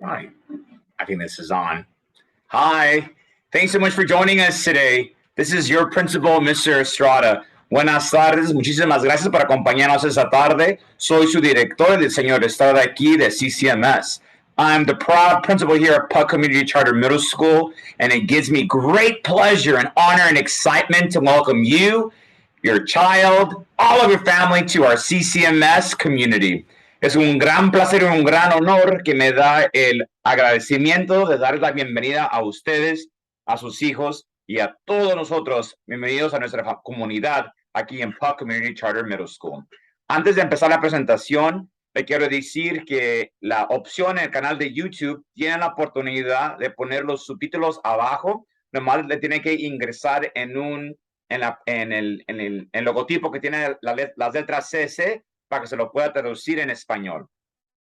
Right. I think this is on. Hi. Thanks so much for joining us today. This is your principal, Mr. Estrada. Buenas tardes. Muchísimas gracias por acompañarnos esta tarde. Soy su director, el señor Estrada aquí de CCMS. I'm the proud principal here at PUC Community Charter Middle School, and it gives me great pleasure and honor and excitement to welcome you, your child, all of your family to our CCMS community. Es un gran placer y un gran honor que me da el agradecimiento de darles la bienvenida a ustedes, a sus hijos y a todos nosotros. Bienvenidos a nuestra comunidad aquí en PUC Community Charter Middle School. Antes de empezar la presentación, le quiero decir que la opción en el canal de YouTube tiene la oportunidad de poner los subtítulos abajo. Nomás le tiene que ingresar en el logotipo que tiene las letras CC para que se lo pueda traducir en español.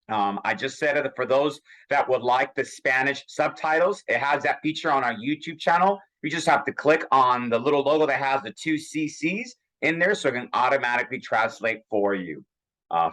I just said it for those that would like the Spanish subtitles. It has that feature on our YouTube channel. You just have to click on the little logo that has the 2 CCs in there so it can automatically translate for you.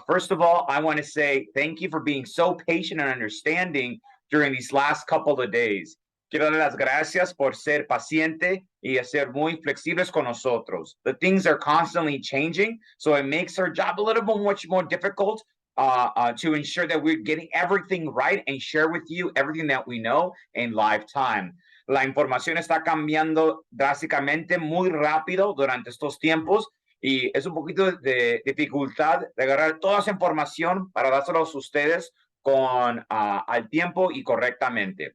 First of all, I want to say thank you for being so patient and understanding during these last couple of days. Quiero dar las gracias por ser paciente y ser muy flexibles con nosotros. The things are constantly changing, so it makes our job a little bit much more difficult to ensure that we're getting everything right and share with you everything that we know in live time. La información está cambiando drásticamente muy rápido durante estos tiempos y es un poquito de dificultad de agarrar toda esa información para dárselos a ustedes con al tiempo y correctamente.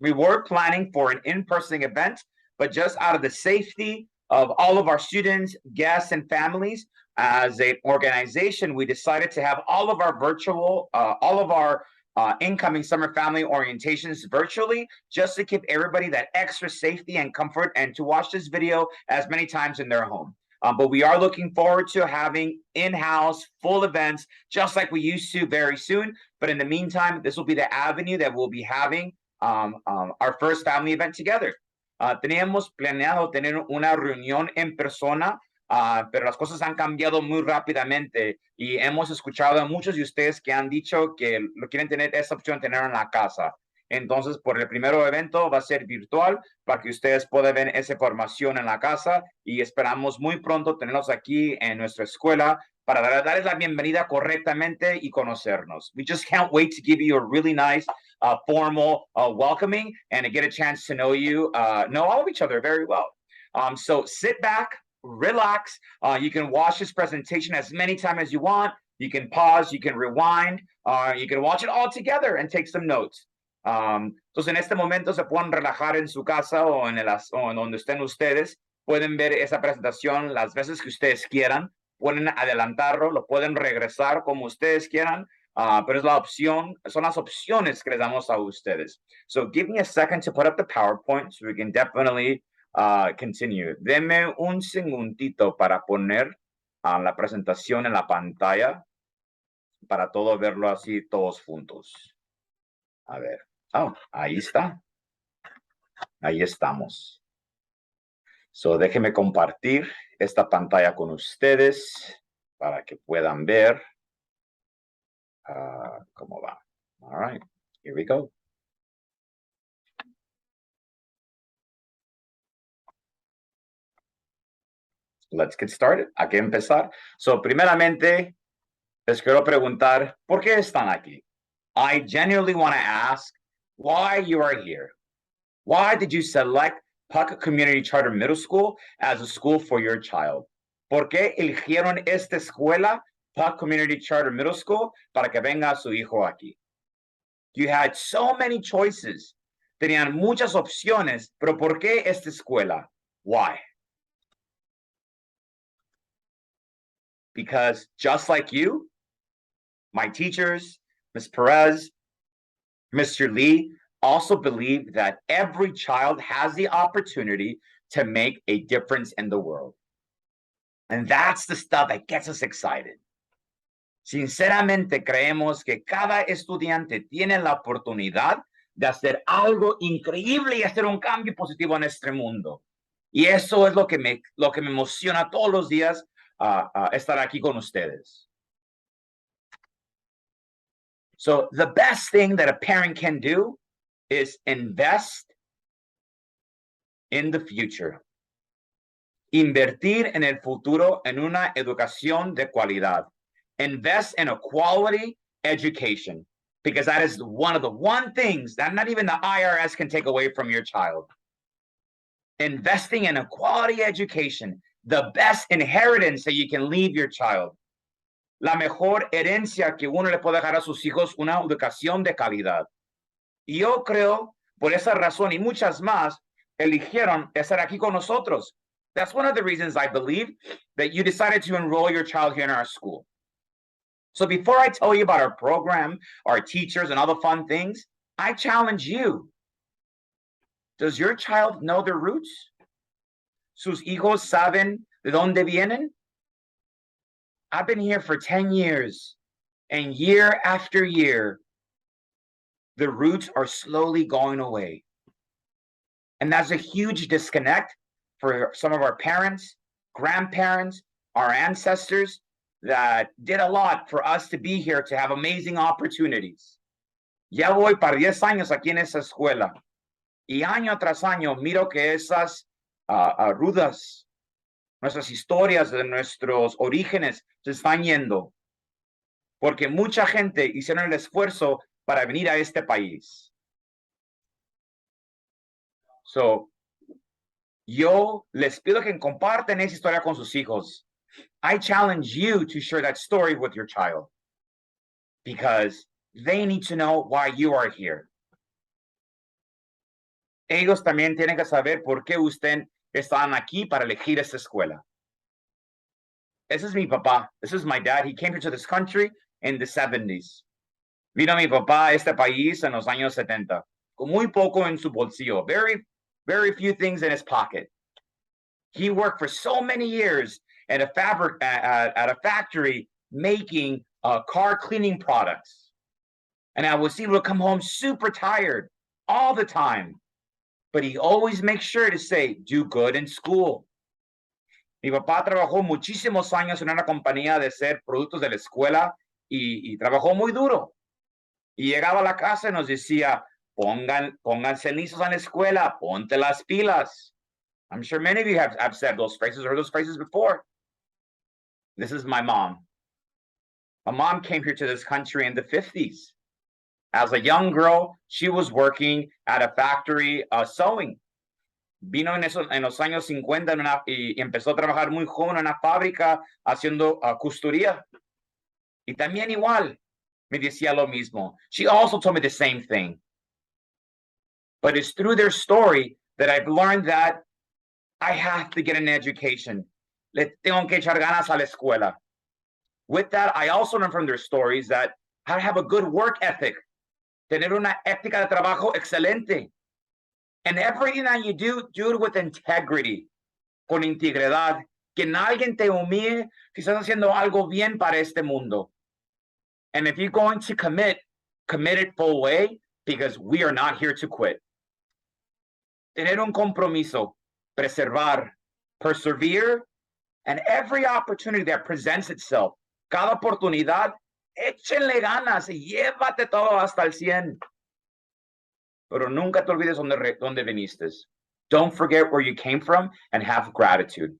We were planning for an in-person event, but just out of the safety of all of our students, guests, and families, as an organization, we decided to have all of our incoming summer family orientations virtually, just to give everybody that extra safety and comfort and to watch this video as many times in their home. But we are looking forward to having in-house full events, just like we used to very soon. But in the meantime, this will be the avenue that we'll be having our first family event together. Teníamos planeado tener una reunión en persona, pero las cosas han cambiado muy rápidamente y hemos escuchado a muchos de ustedes que han dicho que lo quieren tener esa opción de tener en la casa. Entonces, por el primer evento va a ser virtual para que ustedes puedan ver esa información en la casa y esperamos muy pronto tenerlos aquí en nuestra escuela para darles la bienvenida correctamente y conocernos. We just can't wait to give you a really nice, formal welcoming and to get a chance to know all of each other very well. So sit back, relax. You can watch this presentation as many times as you want. You can pause, you can rewind, you can watch it all together and take some notes. Entonces en este momento se pueden relajar en su casa o en donde estén ustedes. Pueden ver esa presentación las veces que ustedes quieran. Pueden adelantarlo, lo pueden regresar como ustedes quieran, pero es la opción, son las opciones que les damos a ustedes. So give me a second to put up the PowerPoint so we can definitely continue. Deme un segundito para poner la presentación en la pantalla para todo verlo así todos juntos. A ver. Oh, ahí está. Ahí estamos. So, déjenme compartir esta pantalla con ustedes para que puedan ver cómo va. All right, here we go. Let's get started. Hay que empezar. So, primeramente, les quiero preguntar, ¿por qué están aquí? I genuinely want to ask why you are here. Why did you select PUC Community Charter Middle School as a school for your child? ¿Por qué eligieron esta escuela, PUC Community Charter Middle School, para que venga su hijo aquí? You had so many choices. Tenían muchas opciones, pero ¿por qué esta escuela? Why? Because just like you, my teachers, Ms. Perez, Mr. Lee, also believe that every child has the opportunity to make a difference in the world. And that's the stuff that gets us excited. Sinceramente creemos que cada estudiante tiene la oportunidad de hacer algo increíble y hacer un cambio positivo en este mundo. Y eso es lo que me emociona todos los días estar aquí con ustedes. So the best thing that a parent can do is invest in the future. Invertir en el futuro en una educación de calidad. Invest in a quality education, because that is one of the things that not even the IRS can take away from your child. Investing in a quality education, the best inheritance that you can leave your child. La mejor herencia que uno le puede dejar a sus hijos, una educación de calidad. Y yo creo, por esa razón y muchas más, eligieron estar aquí con nosotros. That's one of the reasons I believe that you decided to enroll your child here in our school. So before I tell you about our program, our teachers, and all the fun things, I challenge you. Does your child know their roots? ¿Sus hijos saben de dónde vienen? I've been here for 10 years, and year after year, the roots are slowly going away. And that's a huge disconnect for some of our parents, grandparents, our ancestors that did a lot for us to be here, to have amazing opportunities. Ya voy para 10 años aquí en esa escuela. Y año tras año miro que esas rudas, nuestras historias de nuestros orígenes se están yendo. Porque mucha gente hicieron el esfuerzo para venir a este país. So, yo les pido que compartan esa historia con sus hijos. I challenge you to share that story with your child, because they need to know why you are here. Ellos también tienen que saber por qué ustedes están aquí para elegir esta escuela. This is mi papá. This is my dad. He came here to this country in the 70s. Vino mi papá a este país en los años 70, con muy poco en su bolsillo, very, very few things in his pocket. He worked for so many years at a factory making car cleaning products. And I would see him come home super tired all the time. But he always makes sure to say, do good in school. Mi papá trabajó muchísimos años en una compañía de hacer productos de la escuela y trabajó muy duro. Y llegaba a la casa y nos decía, pónganse listos en la escuela, ponte las pilas. I'm sure many of you have said those phrases or heard those phrases before. This is my mom. My mom came here to this country in the 50s. As a young girl, she was working at a factory sewing. Vino en los años 50 y empezó a trabajar muy joven en una fábrica haciendo costuría. Y también igual, me decía lo mismo. She also told me the same thing. But it's through their story that I've learned that I have to get an education. Le tengo que echar ganas a la escuela. With that, I also learned from their stories that how to have a good work ethic. Tener una ética de trabajo excelente. And everything that you do it with integrity, con integridad. Que nadie te humille si estás haciendo algo bien para este mundo. And if you're going to commit it full way, because we are not here to quit. Tener un compromiso, preservar, persevere, and every opportunity that presents itself, cada oportunidad, échenle ganas y llévate todo hasta el 100. Pero nunca te olvides donde viniste. Don't forget where you came from and have gratitude.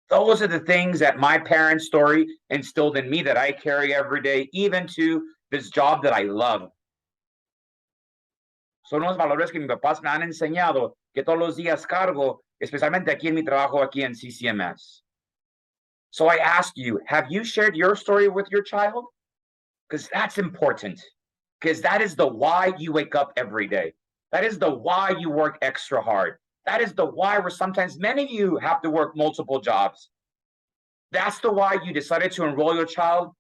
Those are the things that my parents' story instilled in me that I carry every day, even to this job that I love. Son los valores que mis papás me han enseñado, que todos los días cargo, especialmente aquí en mi trabajo aquí en CCMS. So I ask you, have you shared your story with your child? Because that's important. Because that is the why you wake up every day. That is the why you work extra hard. That is the why where sometimes many of you have to work multiple jobs. That's the why you decided to enroll your child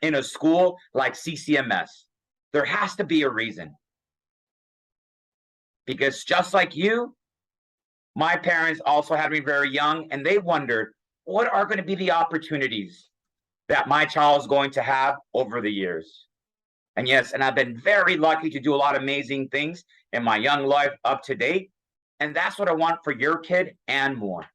in a school like CCMS. There has to be a reason. Because just like you, my parents also had me very young, and they wondered, what are going to be the opportunities that my child is going to have over the years? And yes, and I've been very lucky to do a lot of amazing things in my young life up to date. And that's what I want for your kid and more.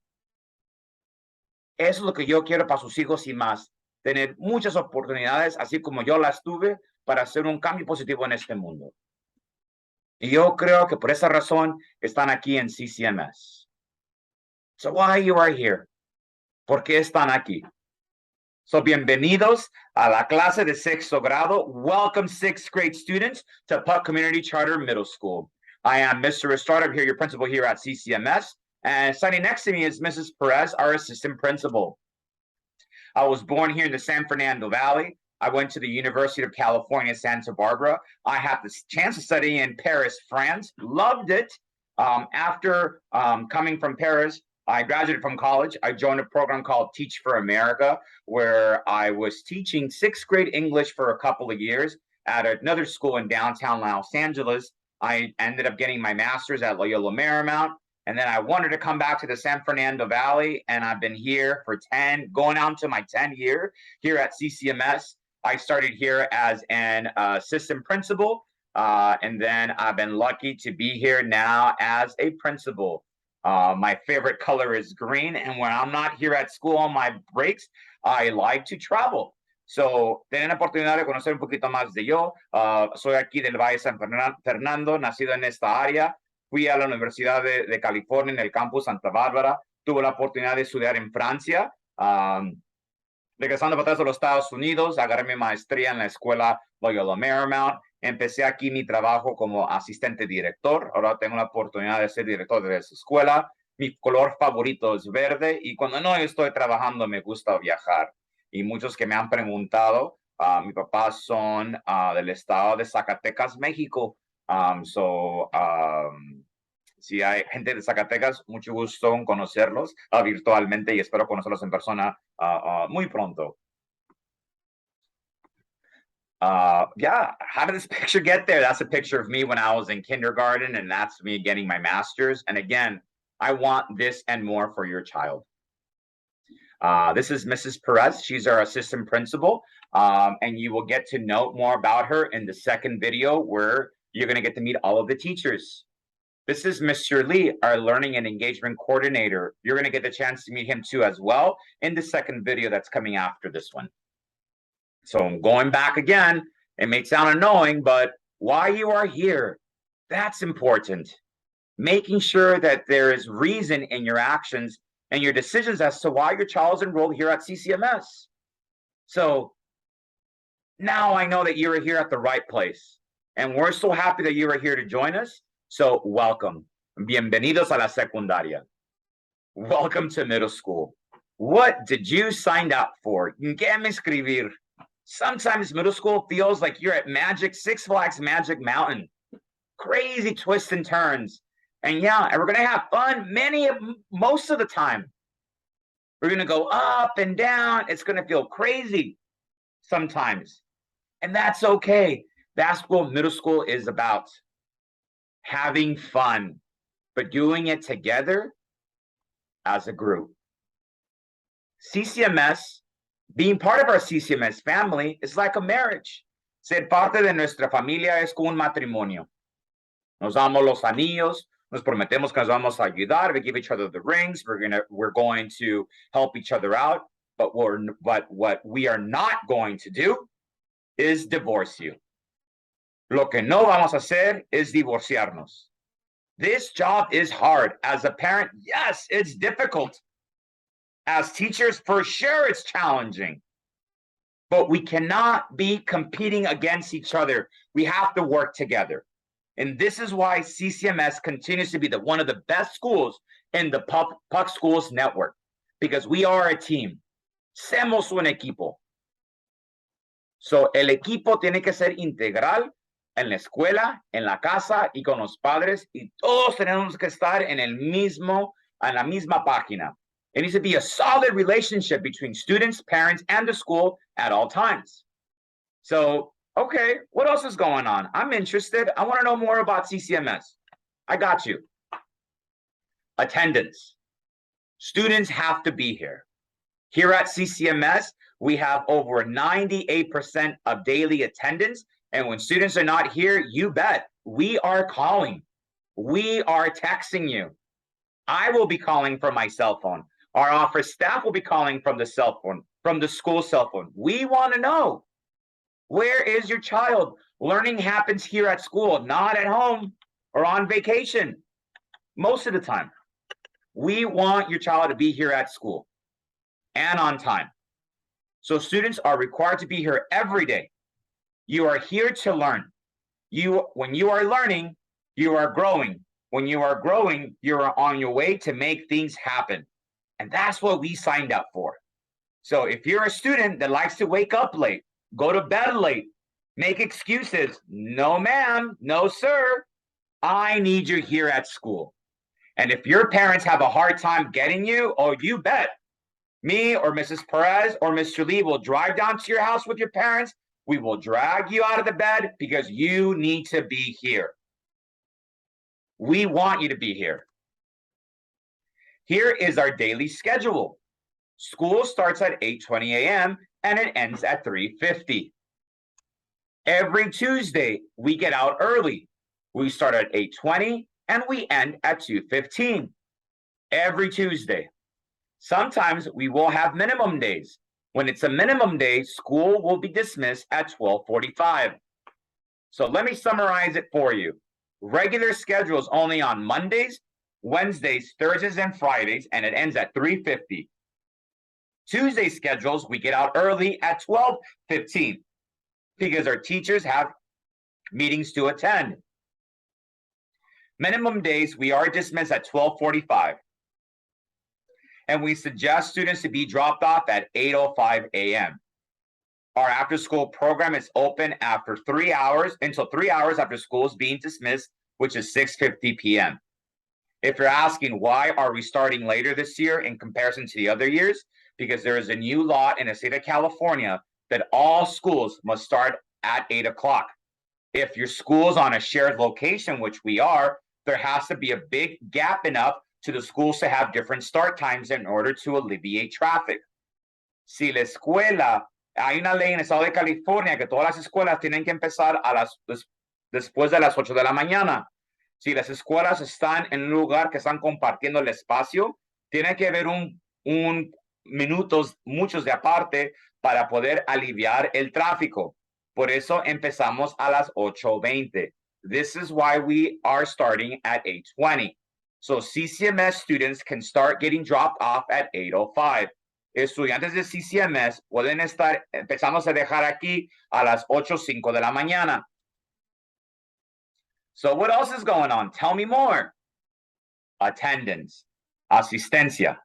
Eso es lo que yo quiero para sus hijos y más. tener muchas oportunidades, así como yo las tuve, para hacer un cambio positivo en este mundo. Y yo creo que por esa razón están aquí en CCMS. So why you are here? ¿Por qué están aquí? So bienvenidos a la clase de sexto grado. Welcome sixth grade students to PUC Community Charter Middle School. I am Mr. Estrada. I'm here, your principal here at CCMS. And standing next to me is Mrs. Perez, our assistant principal. I was born here in the San Fernando Valley. I went to the University of California, Santa Barbara. I had the chance to study in Paris, France. Loved it. After coming from Paris, I graduated from college. I joined a program called Teach for America, where I was teaching sixth grade English for a couple of years at another school in downtown Los Angeles. I ended up getting my master's at Loyola Marymount. And then I wanted to come back to the San Fernando Valley, and I've been here for going on to my 10th year here at CCMS. I started here as an assistant principal, and then I've been lucky to be here now as a principal. My favorite color is green, and when I'm not here at school on my breaks, I like to travel. So, tener la oportunidad de conocer un poquito más de yo. Soy aquí del Valle San Fernando, nacido en esta área. Fui a la Universidad de California en el campus Santa Bárbara. Tuve la oportunidad de estudiar en Francia. Regresando para atrás a los Estados Unidos, agarré mi maestría en la escuela Loyola Marymount. Empecé aquí mi trabajo como asistente director. Ahora tengo la oportunidad de ser director de esa escuela. Mi color favorito es verde y cuando no estoy trabajando me gusta viajar. Y muchos que me han preguntado, mi papá son del estado de Zacatecas, México. Si hay gente de Zacatecas, mucho gusto en conocerlos virtualmente y espero conocerlos en persona muy pronto. Yeah, how did this picture get there? That's a picture of me when I was in kindergarten, and that's me getting my master's. And again, I want this and more for your child. This is Mrs. Perez. She's our assistant principal, and you will get to know more about her in the second video where you're going to get to meet all of the teachers. This is Mr. Lee, our learning and engagement coordinator. You're going to get the chance to meet him too as well in the second video that's coming after this one. So going back again, it may sound annoying, but why you are here, that's important. Making sure that there is reason in your actions and your decisions as to why your child is enrolled here at CCMS. So now I know that you are here at the right place. And we're so happy that you are here to join us. So welcome. Bienvenidos a la secundaria. Welcome to middle school. What did you sign up for? ¿Qué me escribir? Sometimes middle school feels like you're at Six Flags Magic Mountain. Crazy twists and turns. And yeah, and we're going to have fun most of the time. We're going to go up and down. It's going to feel crazy sometimes. And that's okay. That's what middle school is about. Having fun, but doing it together as a group. CCMS, being part of our CCMS family is like a marriage. Ser parte de nuestra familia es como un matrimonio. Nos damos los anillos, nos prometemos que nos vamos a ayudar. We give each other the rings. We're going to help each other out. But what we are not going to do is divorce you. Lo que no vamos a hacer es divorciarnos. This job is hard. As a parent, yes, it's difficult. As teachers, for sure, it's challenging. But we cannot be competing against each other. We have to work together. And this is why CCMS continues to be one of the best schools in the PUC Schools Network, because we are a team. Somos un equipo. So, el equipo tiene que ser integral en la escuela, en la casa y con los padres, y todos tenemos que estar en la misma página. It needs to be a solid relationship between students, parents, and the school at all times. So, okay, what else is going on? I'm interested. I want to know more about CCMS. I got you. Attendance. Students have to be here. Here at CCMS, we have over 98% of daily attendance. And when students are not here, you bet, we are calling. We are texting you. I will be calling from my cell phone. Our office staff will be calling from the cell phone, from the school cell phone. We want to know, where is your child? Learning happens here at school, not at home or on vacation. Most of the time, we want your child to be here at school and on time. So students are required to be here every day. You are here to learn. When you are learning, you are growing. When you are growing, you are on your way to make things happen. And that's what we signed up for. So if you're a student that likes to wake up late, go to bed late, make excuses, no ma'am, no sir, I need you here at school. And if your parents have a hard time getting you, oh, you bet. Me or Mrs. Perez or Mr. Lee will drive down to your house with your parents. We will drag you out of the bed because you need to be here. We want you to be here. Here is our daily schedule. School starts at 8:20 a.m. and it ends at 3:50. Every Tuesday, we get out early. We start at 8:20 and we end at 2:15. Every Tuesday. Sometimes we will have minimum days. When it's a minimum day, school will be dismissed at 12:45. So let me summarize it for you. Regular schedule is only on Mondays, Wednesdays, Thursdays, and Fridays, and it ends at 3:50. Tuesday schedules, we get out early at 12:15 because our teachers have meetings to attend. Minimum days, we are dismissed at 12:45. And we suggest students to be dropped off at 8:05 a.m. Our after-school program is open after 3 hours, until 3 hours after school is being dismissed, which is 6:50 p.m. If you're asking why are we starting later this year in comparison to the other years, because there is a new law in the state of California that all schools must start at 8 o'clock. If your school's on a shared location, which we are, there has to be a big gap enough to the schools to have different start times in order to alleviate traffic. Si la escuela, hay una ley en el estado de California que todas las escuelas tienen que empezar después de las 8 de la mañana. Si las escuelas están en un lugar que están compartiendo el espacio, tiene que haber muchos de aparte para poder aliviar el tráfico. Por eso empezamos a las 8:20. This is why we are starting at 8:20. So CCMS students can start getting dropped off at 8:05. Estudiantes de CCMS pueden estar empezamos a dejar aquí a las 8:05 de la mañana. So what else is going on? Tell me more. Attendance, asistencia.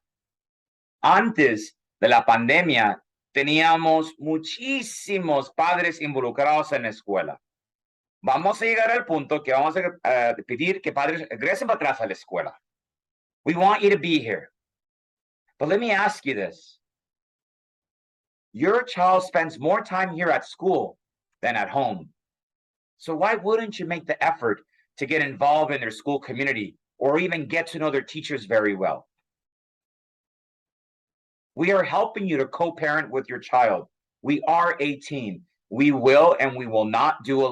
Antes de la pandemia, teníamos muchísimos padres involucrados en la escuela. Vamos a llegar al punto que vamos a pedir que padres regresen para atrás a la escuela. We want you to be here. But let me ask you this. Your child spends more time here at school than at home. So why wouldn't you make the effort to get involved in their school community or even get to know their teachers very well? We are helping you to co-parent with your child. We are a team. We will and we will not do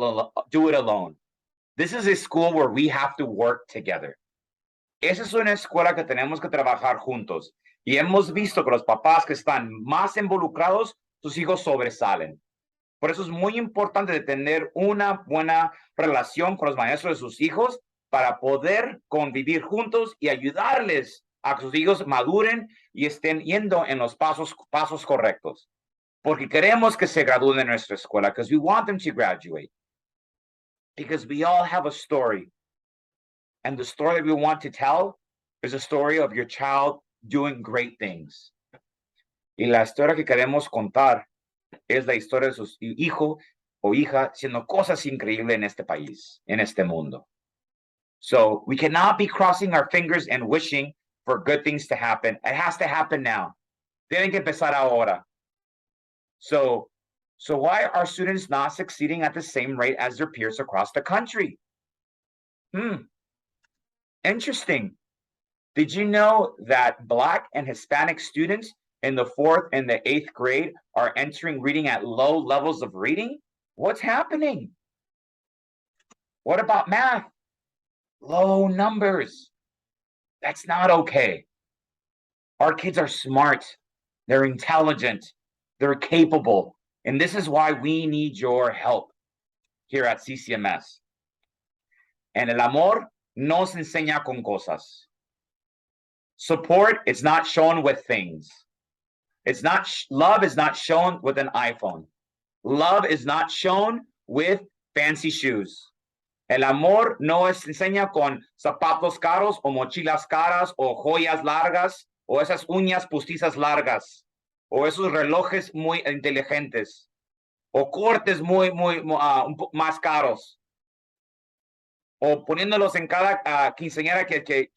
it alone. This is a school where we have to work together. Esa es una escuela que tenemos que trabajar juntos. Y hemos visto que los papás que están más involucrados, sus hijos sobresalen. Por eso es muy importante tener una buena relación con los maestros de sus hijos para poder convivir juntos y ayudarles a que sus hijos maduren y estén yendo en los pasos correctos. Porque queremos que se gradúen en nuestra escuela, because we want them to graduate. Because we all have a story. And the story that we want to tell is a story of your child doing great things. Y la historia que queremos contar es la historia de su hijo o hija haciendo cosas increíbles en este país, en este mundo. So we cannot be crossing our fingers and wishing for good things to happen. It has to happen now. Tienen que empezar ahora. So why are students not succeeding at the same rate as their peers across the country? Interesting. Did you know that Black and Hispanic students in the 4th and the 8th grade are entering reading at low levels of reading? What's happening? What about math? Low numbers. That's not okay. Our kids are smart, they're intelligent, they're capable, and this is why we need your help here at CCMS. And el amor no se enseña con cosas. Support is not shown with things. It's not love is not shown with an iPhone. Love is not shown with fancy shoes. El amor no se enseña con zapatos caros o mochilas caras o joyas largas o esas uñas postizas largas o esos relojes muy inteligentes o cortes muy más caros o poniéndolos en cada quinceañera que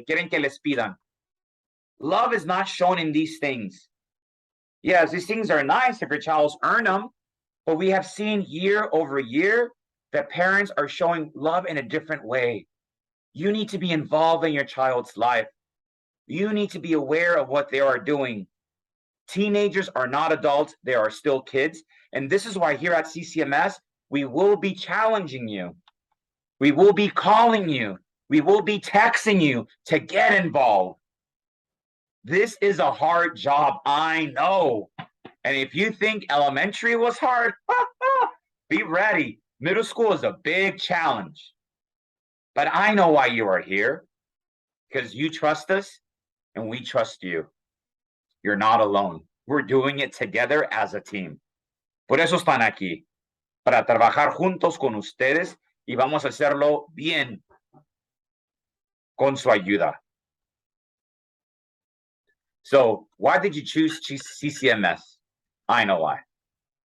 quieren que les pidan. Love is not shown in these things. Yes, these things are nice if your child's earned them, but we have seen year over year that parents are showing love in a different way. You need to be involved in your child's life. You need to be aware of what they are doing. Teenagers are not adults, they are still kids. And this is why here at CCMS, we will be challenging you. We will be calling you. We will be texting you to get involved. This is a hard job, I know. And if you think elementary was hard, be ready. Middle school is a big challenge. But I know why you are here, because you trust us and we trust you. You're not alone. We're doing it together as a team. Por eso están aquí, para trabajar juntos con ustedes y vamos a hacerlo bien con su ayuda. So why did you choose CCMS? I know why.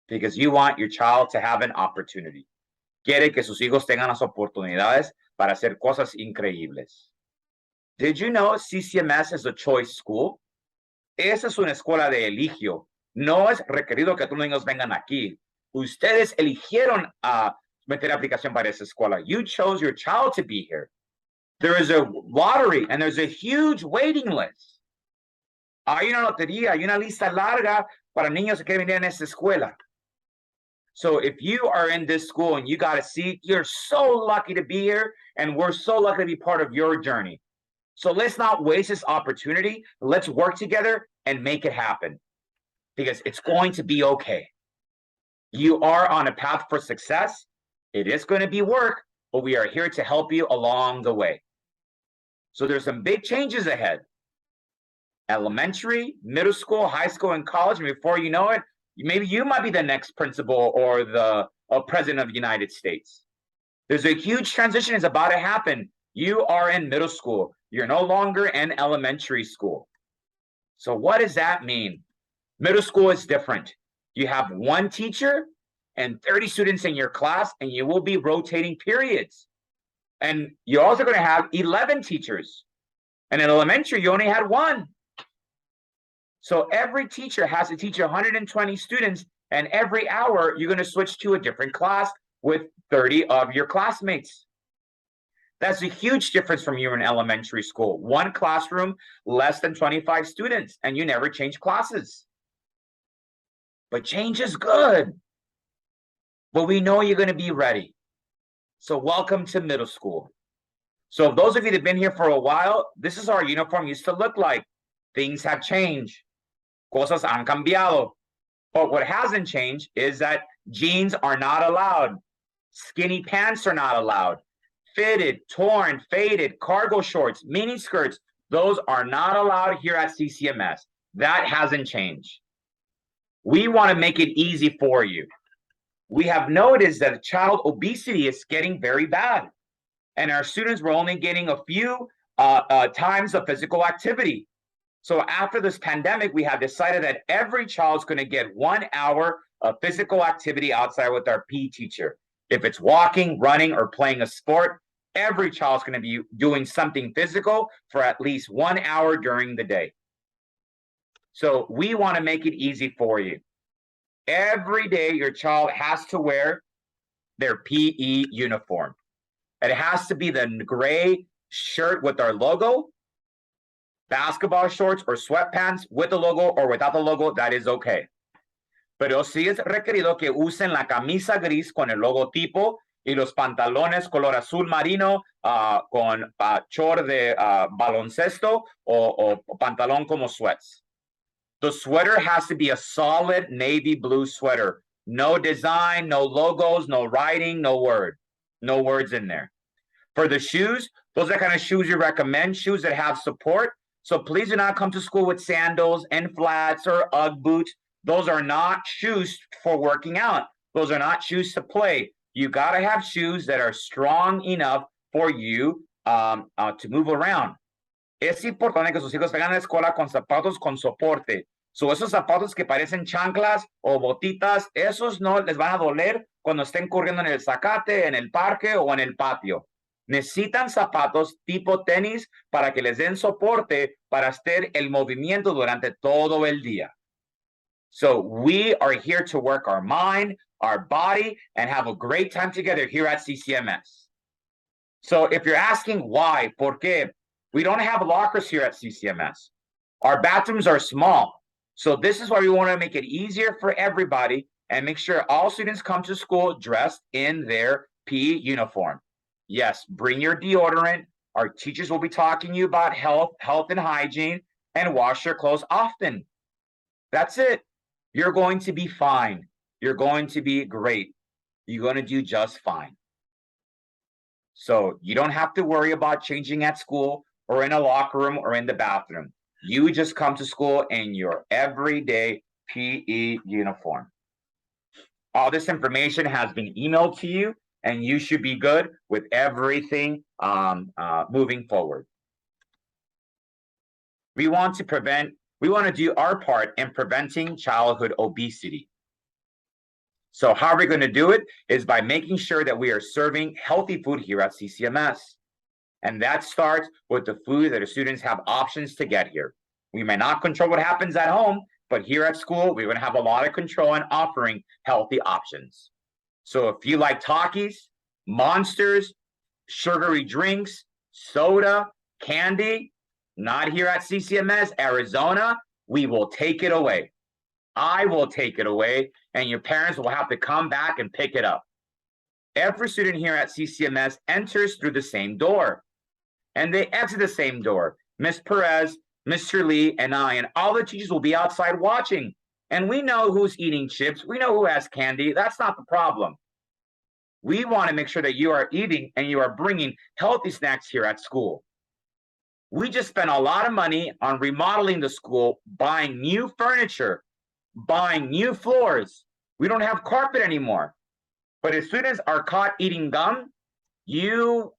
Because you want your child to have an opportunity. Quiere que sus hijos tengan las oportunidades para hacer cosas increíbles. Did you know CCMS is a choice school? Esa es una escuela de eligio. No es requerido que todos los niños vengan aquí. Ustedes eligieron meter aplicación para esa escuela. You chose your child to be here. There is a lottery and there's a huge waiting list. Hay una lotería, hay una lista larga para niños que quieren venir en esta escuela. So if you are in this school and you got a seat, you're so lucky to be here, and we're so lucky to be part of your journey. So let's not waste this opportunity. Let's work together and make it happen, because it's going to be okay. You are on a path for success. It is going to be work, but we are here to help you along the way. So there's some big changes ahead. Elementary, middle school, high school, and college, and before you know it, maybe you might be the next principal or the president of the United States. There's a huge transition is about to happen. You are in middle school. You're no longer in elementary school. So what does that mean? Middle school is different. You have one teacher and 30 students in your class, and you will be rotating periods. And you're also going to have 11 teachers. And in elementary, you only had one. So every teacher has to teach 120 students, and every hour you're going to switch to a different class with 30 of your classmates. That's a huge difference from you in elementary school. One classroom, less than 25 students, and you never change classes. But change is good. But we know you're going to be ready. So welcome to middle school. So those of you that have been here for a while, this is our uniform used to look like. Things have changed. Cosas han cambiado. But what hasn't changed is that jeans are not allowed. Skinny pants are not allowed. Fitted, torn, faded, cargo shorts, mini skirts, those are not allowed here at CCMS. That hasn't changed. We want to make it easy for you. We have noticed that child obesity is getting very bad. And our students were only getting a few times of physical activity. So after this pandemic, we have decided that every child's going to get 1 hour of physical activity outside with our PE teacher. If it's walking, running, or playing a sport, every child's going to be doing something physical for at least 1 hour during the day. So we want to make it easy for you. Every day, your child has to wear their PE uniform. It has to be the gray shirt with our logo, basketball shorts or sweatpants with the logo or without the logo, that is okay. Pero sí es requerido que usen la camisa gris con el logotipo y los pantalones color azul marino con short de baloncesto o pantalón como sweats. The sweater has to be a solid navy blue sweater. No design, no logos, no writing, no words in there. For the shoes, those are the kind of shoes you recommend, shoes that have support. So please do not come to school with sandals and flats or Ugg boots. Those are not shoes for working out. Those are not shoes to play. You got to have shoes that are strong enough for you to move around. Es importante que sus hijos vengan a la escuela con zapatos con soporte. So, esos zapatos que parecen chanclas o botitas, esos no les van a doler cuando estén corriendo en el zacate, en el parque o en el patio. Necesitan zapatos tipo tenis para que les den soporte para hacer el movimiento durante todo el día. So we are here to work our mind, our body, and have a great time together here at CCMS. So if you're asking why, ¿por qué? We don't have lockers here at CCMS. Our bathrooms are small. So this is why we want to make it easier for everybody and make sure all students come to school dressed in their PE uniform. Yes, bring your deodorant. Our teachers will be talking to you about health and hygiene, and wash your clothes often. That's it. You're going to be fine. You're going to be great. You're going to do just fine. So you don't have to worry about changing at school or in a locker room or in the bathroom. You just come to school in your everyday PE uniform. All this information has been emailed to you, and you should be good with everything moving forward. We want to do our part in preventing childhood obesity. So how are we going to do it? Is by making sure that we are serving healthy food here at CCMS. And that starts with the food that our students have options to get here. We may not control what happens at home, but here at school, we're going to have a lot of control in offering healthy options. So if you like Takis, Monsters, sugary drinks, soda, candy, not here at CCMS, Arizona, we will take it away. I will take it away, and your parents will have to come back and pick it up. Every student here at CCMS enters through the same door, and they exit the same door. Ms. Perez, Mr. Lee, and I, and all the teachers will be outside watching. And we know who's eating chips. We know who has candy. That's not the problem. We want to make sure that you are eating and you are bringing healthy snacks here at school. We just spent a lot of money on remodeling the school, buying new furniture, buying new floors. We don't have carpet anymore. But if students are caught eating gum,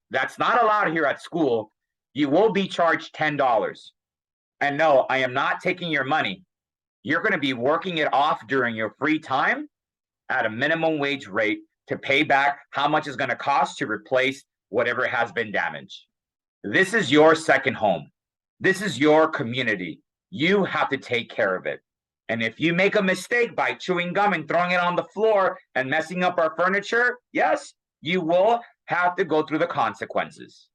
that's not allowed here at school. You will be charged $10. And no, I am not taking your money. You're going to be working it off during your free time at a minimum wage rate to pay back how much it's going to cost to replace whatever has been damaged. This is your second home. This is your community. You have to take care of it. And if you make a mistake by chewing gum and throwing it on the floor and messing up our furniture, yes, you will have to go through the consequences.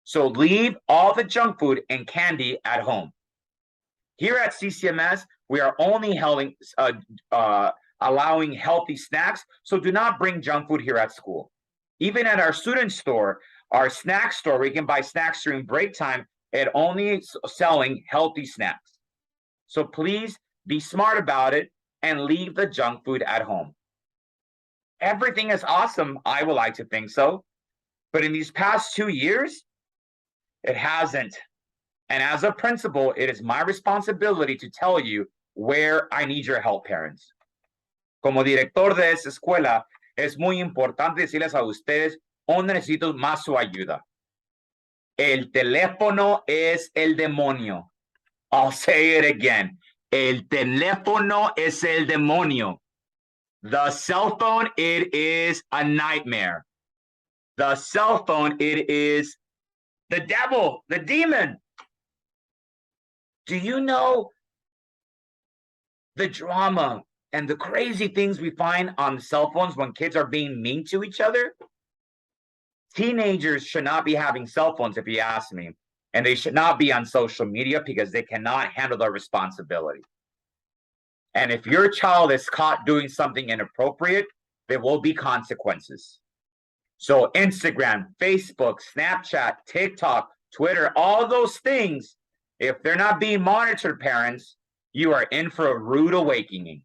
So leave all the junk food and candy at home. Here at CCMS, we are only allowing healthy snacks, so do not bring junk food here at school. Even at our student store, our snack store, where you can buy snacks during break time, it only selling healthy snacks. So please be smart about it and leave the junk food at home. Everything is awesome. I would like to think so. But in these past 2 years, it hasn't. And as a principal, it is my responsibility to tell you where I need your help, parents. Como director de esa escuela, es muy importante decirles a ustedes dónde necesito más su ayuda. El teléfono es el demonio. I'll say it again. El teléfono es el demonio. The cell phone, it is a nightmare. The cell phone, it is the devil, the demon. Do you know the drama and the crazy things we find on cell phones when kids are being mean to each other? Teenagers should not be having cell phones, if you ask me. And they should not be on social media because they cannot handle their responsibility. And if your child is caught doing something inappropriate, there will be consequences. So Instagram, Facebook, Snapchat, TikTok, Twitter, all those things, if they're not being monitored, parents, you are in for a rude awakening.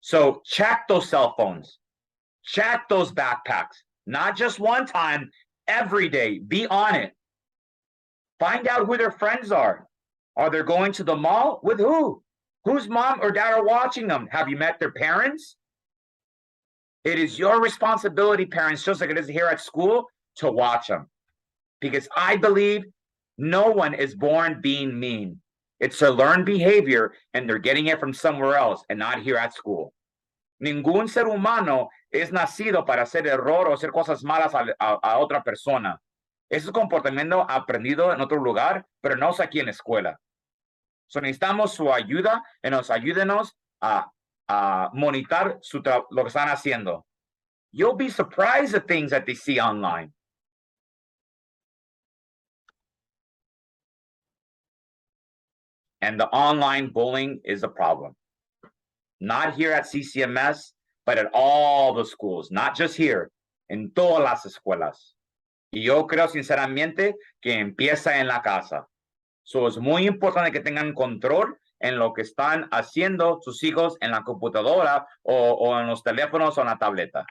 So check those cell phones, check those backpacks, not just one time, every day. Be on it. Find out who their friends are. Are they going to the mall? With who? Whose mom or dad are watching them? Have you met their parents? It is your responsibility, parents, just like it is here at school, to watch them. Because I believe no one is born being mean. It's a learned behavior, and they're getting it from somewhere else and not here at school. Ningún ser humano es nacido para hacer error o hacer cosas malas a otra persona. Ese es comportamiento aprendido en otro lugar, pero no es aquí en la escuela. So necesitamos su ayuda y nos ayúdenos a monitorar lo que están haciendo. You'll be surprised at things that they see online. And the online bullying is a problem. Not here at CCMS, but at all the schools, not just here, en todas las escuelas. Y yo creo sinceramente que empieza en la casa. So es muy importante que tengan control en lo que están haciendo sus hijos en la computadora o en los teléfonos o en la tableta.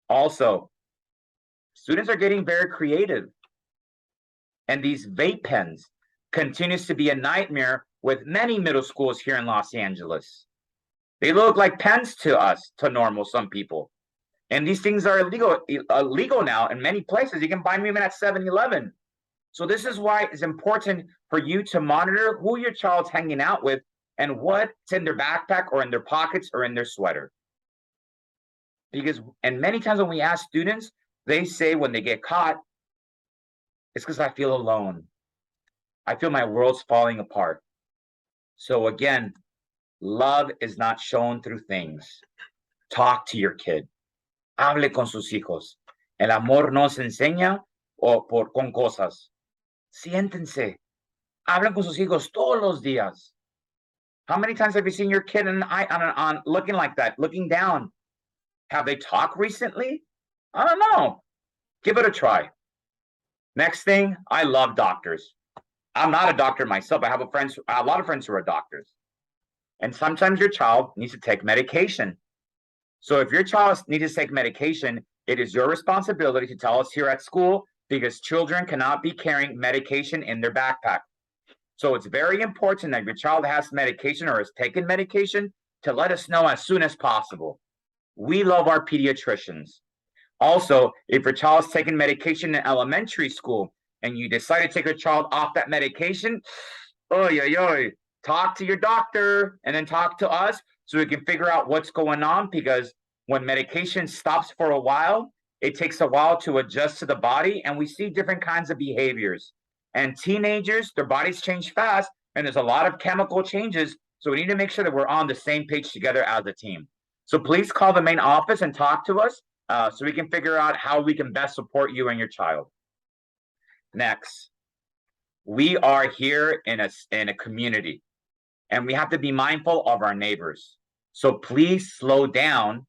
Also, students are getting very creative. And these vape pens continues to be a nightmare with many middle schools here in Los Angeles. They look like pens to us, to normal, some people. And these things are illegal now in many places. You can buy them even at 7-Eleven. So this is why it's important for you to monitor who your child's hanging out with and what's in their backpack or in their pockets or in their sweater. Because, and many times when we ask students, they say when they get caught, it's because I feel alone. I feel my world's falling apart. So again, love is not shown through things. Talk to your kid. Hable con sus hijos. El amor no se enseña con cosas. Siéntense. Hablen con sus hijos todos los días. How many times have you seen your kid on looking like that, looking down? Have they talked recently? I don't know. Give it a try. Next thing, I love doctors. I'm not a doctor myself. I have a lot of friends who are doctors. And sometimes your child needs to take medication. So if your child needs to take medication, it is your responsibility to tell us here at school, because children cannot be carrying medication in their backpack. So it's very important that your child has medication or has taken medication to let us know as soon as possible. We love our pediatricians. Also, if your child's taking medication in elementary school and you decide to take your child off that medication, talk to your doctor and then talk to us so we can figure out what's going on, because when medication stops for a while, it takes a while to adjust to the body, and we see different kinds of behaviors. And teenagers, their bodies change fast, and there's a lot of chemical changes, so we need to make sure that we're on the same page together as a team. So please call the main office and talk to us so we can figure out how we can best support you and your child. Next, we are here in a community, and we have to be mindful of our neighbors. So please slow down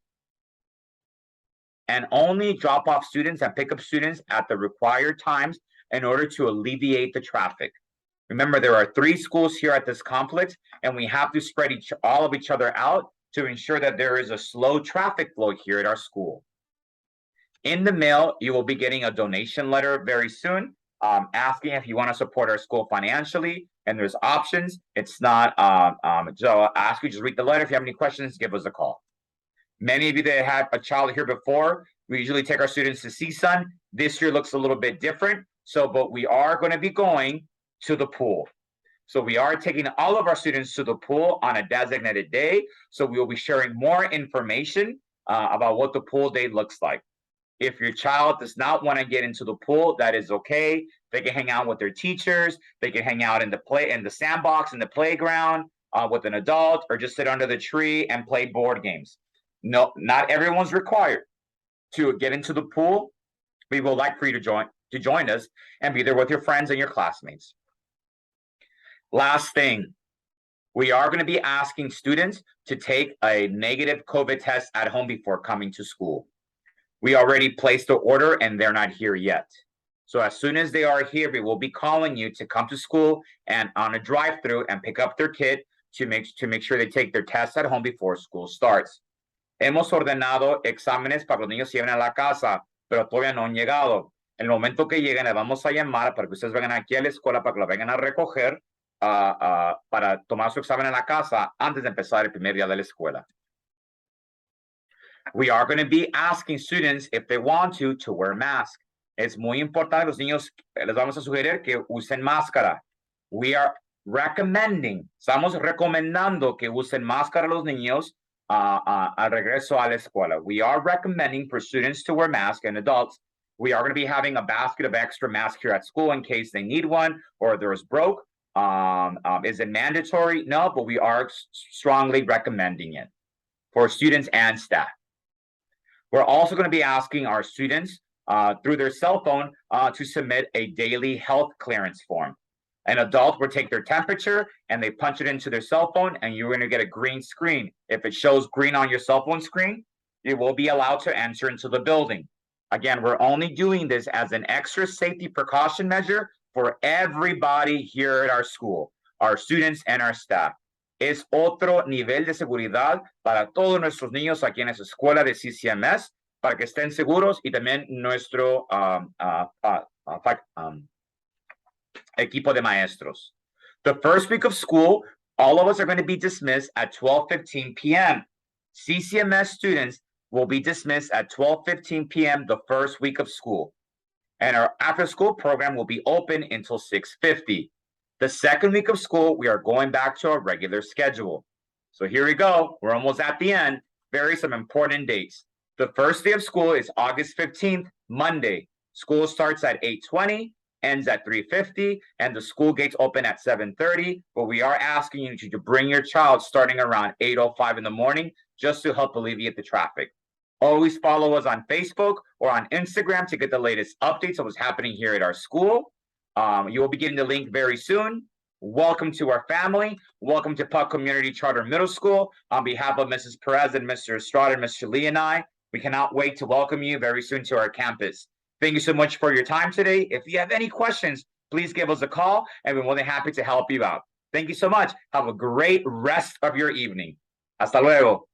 and only drop off students and pick up students at the required times in order to alleviate the traffic. Remember, there are 3 schools here at this complex, and we have to spread all of each other out to ensure that there is a slow traffic flow here at our school. In the mail, you will be getting a donation letter very soon, asking if you want to support our school financially, and there's options. It's not, so I'll ask you, just read the letter. If you have any questions, give us a call. Many of you that had a child here before, we usually take our students to CSUN. This year looks a little bit different. But we are going to be going to the pool. So we are taking all of our students to the pool on a designated day. So we will be sharing more information about what the pool day looks like. If your child does not want to get into the pool, that is okay. They can hang out with their teachers. They can hang out in the sandbox, in the playground with an adult, or just sit under the tree and play board games. No, not everyone's required to get into the pool. We would like for you to join us and be there with your friends and your classmates. Last thing, we are going to be asking students to take a negative COVID test at home before coming to school. We already placed the order and they're not here yet. So as soon as they are here, we will be calling you to come to school and on a drive-through and pick up their kit to make sure they take their tests at home before school starts. Hemos ordenado exámenes para los niños que lleven a la casa, pero todavía no han llegado. En el momento que lleguen, les vamos a llamar para que ustedes vengan aquí a la escuela para que lo vengan a recoger para tomar su examen en la casa antes de empezar el primer día de la escuela. We are going to be asking students if they want to wear masks. Es muy importante, los niños, les vamos a sugerir que usen máscara. We are recommending, estamos recomendando que usen máscara los niños al regreso a la escuela. We are recommending for students to wear masks and adults. We are going to be having a basket of extra masks here at school in case they need one or theirs broke. Is it mandatory? No, but we are strongly recommending it for students and staff. We're also going to be asking our students through their cell phone to submit a daily health clearance form. An adult will take their temperature and they punch it into their cell phone and you're going to get a green screen. If it shows green on your cell phone screen, you will be allowed to enter into the building. Again, we're only doing this as an extra safety precaution measure for everybody here at our school, our students and our staff. Es otro nivel de seguridad para todos nuestros niños aquí en esa escuela de CCMS, para que estén seguros y también nuestro equipo de maestros. The first week of school, all of us are going to be dismissed at 12:15 p.m. CCMS students will be dismissed at 12:15 p.m. the first week of school. And our after-school program will be open until 6:50. The second week of school, we are going back to our regular schedule. So here we go. We're almost at the end. Some important dates. The first day of school is August 15th, Monday. School starts at 8:20, ends at 3:50, and the school gates open at 7:30. But we are asking you to bring your child starting around 8:05 in the morning just to help alleviate the traffic. Always follow us on Facebook or on Instagram to get the latest updates of what's happening here at our school. You will be getting the link very soon. Welcome to our family. Welcome to PUC Community Charter Middle School. On behalf of Mrs. Perez and Mr. Estrada and Mr. Lee and I, we cannot wait to welcome you very soon to our campus. Thank you so much for your time today. If you have any questions, please give us a call and we're more than happy to help you out. Thank you so much. Have a great rest of your evening. Hasta luego.